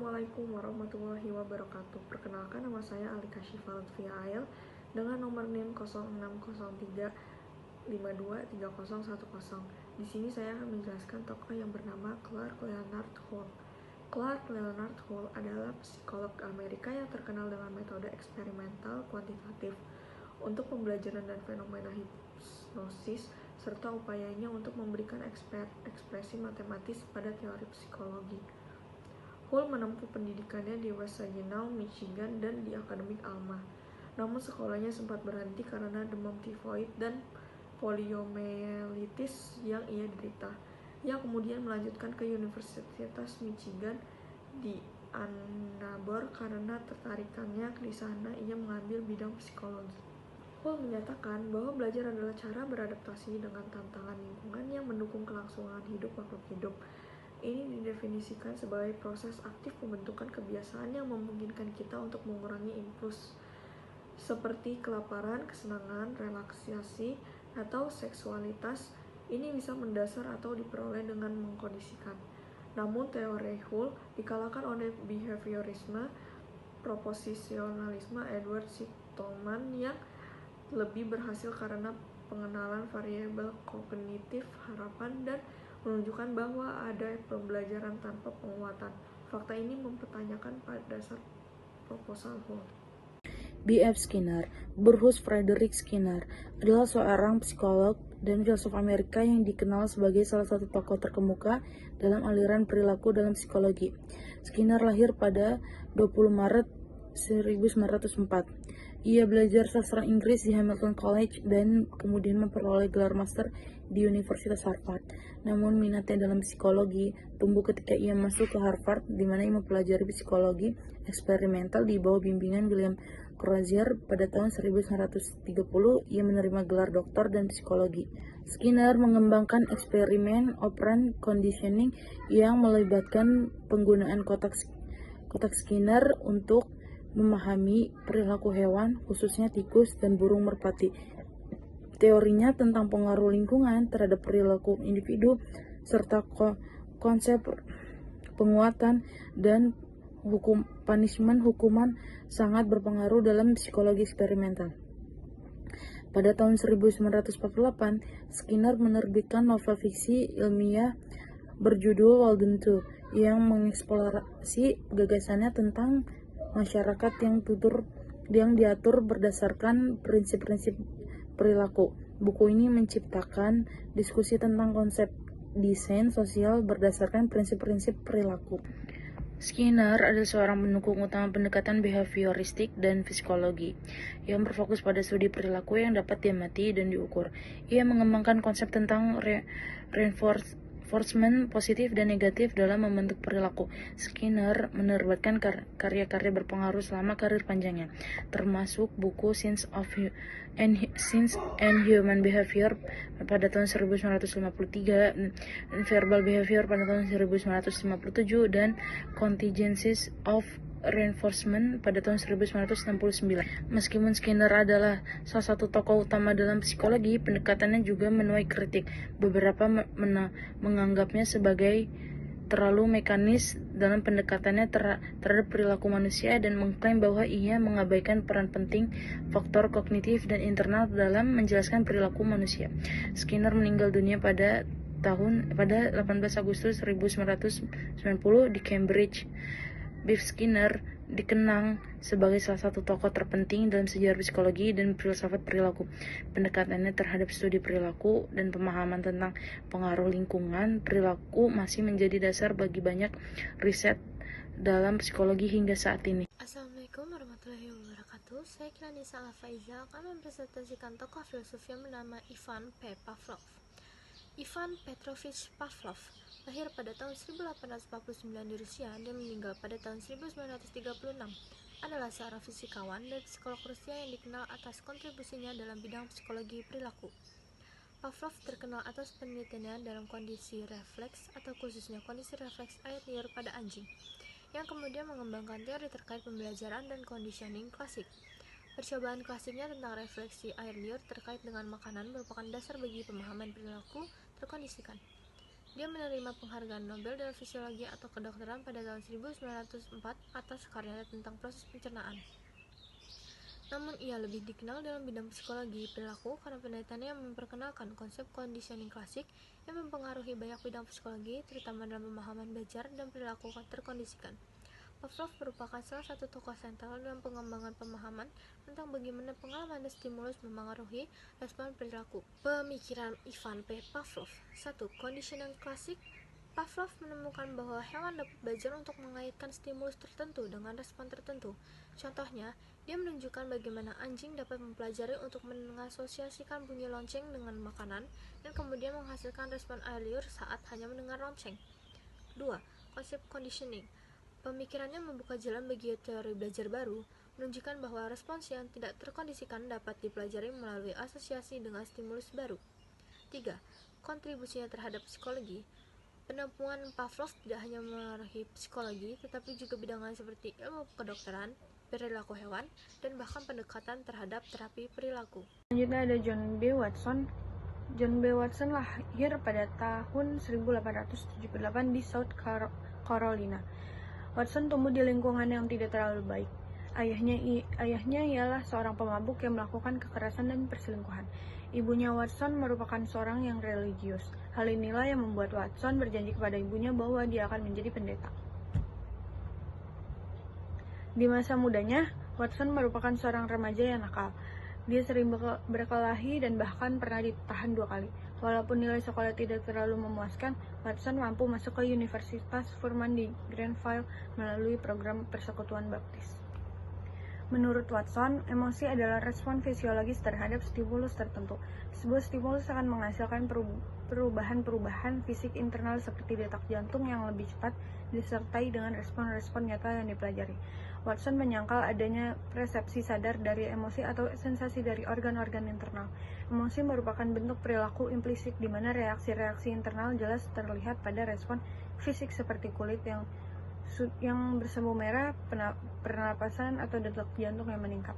Assalamualaikum warahmatullahi wabarakatuh. Perkenalkan, nama saya Alika Syifa Lutfia Ail dengan nomor NIM 0603523010. Di sini saya akan menjelaskan tokoh yang bernama Clark Leonard Hull. Clark Leonard Hull adalah psikolog Amerika yang terkenal dengan metode eksperimental kuantitatif untuk pembelajaran dan fenomena hipnosis, serta upayanya untuk memberikan ekspresi matematis pada teori psikologi. Hull menempuh pendidikannya di West Saginaw, Michigan, dan di Akademik Alma. Namun sekolahnya sempat berhenti karena demam tifoid dan poliomyelitis yang ia derita. Ia kemudian melanjutkan ke Universitas Michigan di Ann Arbor karena tertarikannya di sana ia mengambil bidang psikologi. Hull menyatakan bahwa belajar adalah cara beradaptasi dengan tantangan lingkungan yang mendukung kelangsungan hidup makhluk hidup. Ini didefinisikan sebagai proses aktif pembentukan kebiasaan yang memungkinkan kita untuk mengurangi impuls seperti kelaparan, kesenangan, relaksasi, atau seksualitas. Ini bisa mendasar atau diperoleh dengan mengkondisikan. Namun teori Hull dikalahkan oleh behaviorisme proposisionalisme Edward C. Tolman yang lebih berhasil karena pengenalan variabel kognitif harapan dan menunjukkan bahwa ada pembelajaran tanpa penguatan. Fakta ini mempertanyakan pada dasar proposal Hull. B.F. Skinner. Bruce Frederick Skinner adalah seorang psikolog dan filsuf Amerika yang dikenal sebagai salah satu tokoh terkemuka dalam aliran perilaku dalam psikologi. Skinner lahir pada 20 Maret 1904. Ia belajar sastra Inggris di Hamilton College dan kemudian memperoleh gelar master di Universitas Harvard. Namun minatnya dalam psikologi tumbuh ketika ia masuk ke Harvard, di mana ia mempelajari psikologi eksperimental di bawah bimbingan William Crozier. Pada tahun 1930, ia menerima gelar doktor dan psikologi. Skinner mengembangkan eksperimen operant conditioning yang melibatkan penggunaan kotak Skinner untuk memahami perilaku hewan, khususnya tikus dan burung merpati. Teorinya tentang pengaruh lingkungan terhadap perilaku individu, serta konsep penguatan dan hukuman sangat berpengaruh dalam psikologi eksperimental. Pada tahun 1948, Skinner menerbitkan novel fiksi ilmiah berjudul Walden 2 yang mengeksplorasi gagasannya tentang masyarakat yang diatur berdasarkan prinsip-prinsip perilaku. Buku ini menciptakan diskusi tentang konsep desain sosial berdasarkan prinsip-prinsip perilaku. Skinner adalah seorang pendukung utama pendekatan behavioristik dan psikologi yang berfokus pada studi perilaku yang dapat diamati dan diukur. Ia mengembangkan konsep tentang reinforcement positif dan negatif dalam membentuk perilaku. Skinner menerbitkan karya-karya berpengaruh selama karir panjangnya, termasuk buku Science and Human Behavior pada tahun 1953, Verbal Behavior pada tahun 1957, dan Contingencies of Reinforcement pada tahun 1969. Meskipun Skinner adalah salah satu tokoh utama dalam psikologi, pendekatannya juga menuai kritik. Beberapa menganggapnya sebagai terlalu mekanis dalam pendekatannya terhadap perilaku manusia dan mengklaim bahwa ia mengabaikan peran penting faktor kognitif dan internal dalam menjelaskan perilaku manusia. Skinner meninggal dunia pada 18 Agustus 1990 di Cambridge. Biff Skinner dikenang sebagai salah satu tokoh terpenting dalam sejarah psikologi dan filsafat perilaku. Pendekatannya terhadap studi perilaku dan pemahaman tentang pengaruh lingkungan perilaku masih menjadi dasar bagi banyak riset dalam psikologi hingga saat ini. Assalamualaikum warahmatullahi wabarakatuh. Saya Kiranisa Al-Faiza akan mempresentasikan tokoh filsuf yang bernama Ivan P. Pavlov. Ivan Petrovich Pavlov lahir pada tahun 1849 di Rusia dan meninggal pada tahun 1936. Adalah seorang fisikawan dan psikolog Rusia yang dikenal atas kontribusinya dalam bidang psikologi perilaku. Pavlov terkenal atas penelitiannya dalam kondisi refleks atau khususnya kondisi refleks air liur pada anjing, yang kemudian mengembangkan teori terkait pembelajaran dan conditioning klasik. Percobaan klasiknya tentang refleksi air liur terkait dengan makanan merupakan dasar bagi pemahaman perilaku terkondisikan. Dia menerima penghargaan Nobel dalam fisiologi atau kedokteran pada tahun 1904 atas karyanya tentang proses pencernaan. Namun ia lebih dikenal dalam bidang psikologi perilaku karena penelitiannya memperkenalkan konsep conditioning klasik yang mempengaruhi banyak bidang psikologi, terutama dalam pemahaman belajar dan perilaku terkondisikan. Pavlov merupakan salah satu tokoh sentral dalam pengembangan pemahaman tentang bagaimana pengalaman dan stimulus memengaruhi respon perilaku. Pemikiran Ivan P. Pavlov. 1. Conditioning klasik. Pavlov menemukan bahwa hewan dapat belajar untuk mengaitkan stimulus tertentu dengan respon tertentu. Contohnya, dia menunjukkan bagaimana anjing dapat mempelajari untuk mengasosiasikan bunyi lonceng dengan makanan dan kemudian menghasilkan respon air liur saat hanya mendengar lonceng. 2. Konsep conditioning. Pemikirannya membuka jalan bagi teori belajar baru, menunjukkan bahwa respons yang tidak terkondisikan dapat dipelajari melalui asosiasi dengan stimulus baru. 3. Kontribusinya terhadap psikologi. Penemuan Pavlov tidak hanya mengaruhi psikologi, tetapi juga bidang lain seperti ilmu kedokteran, perilaku hewan, dan bahkan pendekatan terhadap terapi perilaku. Selanjutnya ada John B. Watson. John B. Watson lahir pada tahun 1878 di South Carolina. Watson tumbuh di lingkungan yang tidak terlalu baik. Ayahnya ialah seorang pemabuk yang melakukan kekerasan dan perselingkuhan. Ibunya Watson merupakan seorang yang religius. Hal inilah yang membuat Watson berjanji kepada ibunya bahwa dia akan menjadi pendeta. Di masa mudanya, Watson merupakan seorang remaja yang nakal. Dia sering berkelahi dan bahkan pernah ditahan 2 kali. Walaupun nilai sekolah tidak terlalu memuaskan, Watson mampu masuk ke Universitas Furman di Greenville melalui program persekutuan baptis. Menurut Watson, emosi adalah respon fisiologis terhadap stimulus tertentu. Sebuah stimulus akan menghasilkan perubahan-perubahan fisik internal seperti detak jantung yang lebih cepat disertai dengan respon-respon nyata yang dipelajari. Watson menyangkal adanya persepsi sadar dari emosi atau sensasi dari organ-organ internal. Emosi merupakan bentuk perilaku implisit di mana reaksi-reaksi internal jelas terlihat pada respon fisik seperti kulit yang bersemu merah, pernapasan, atau detak jantung yang meningkat.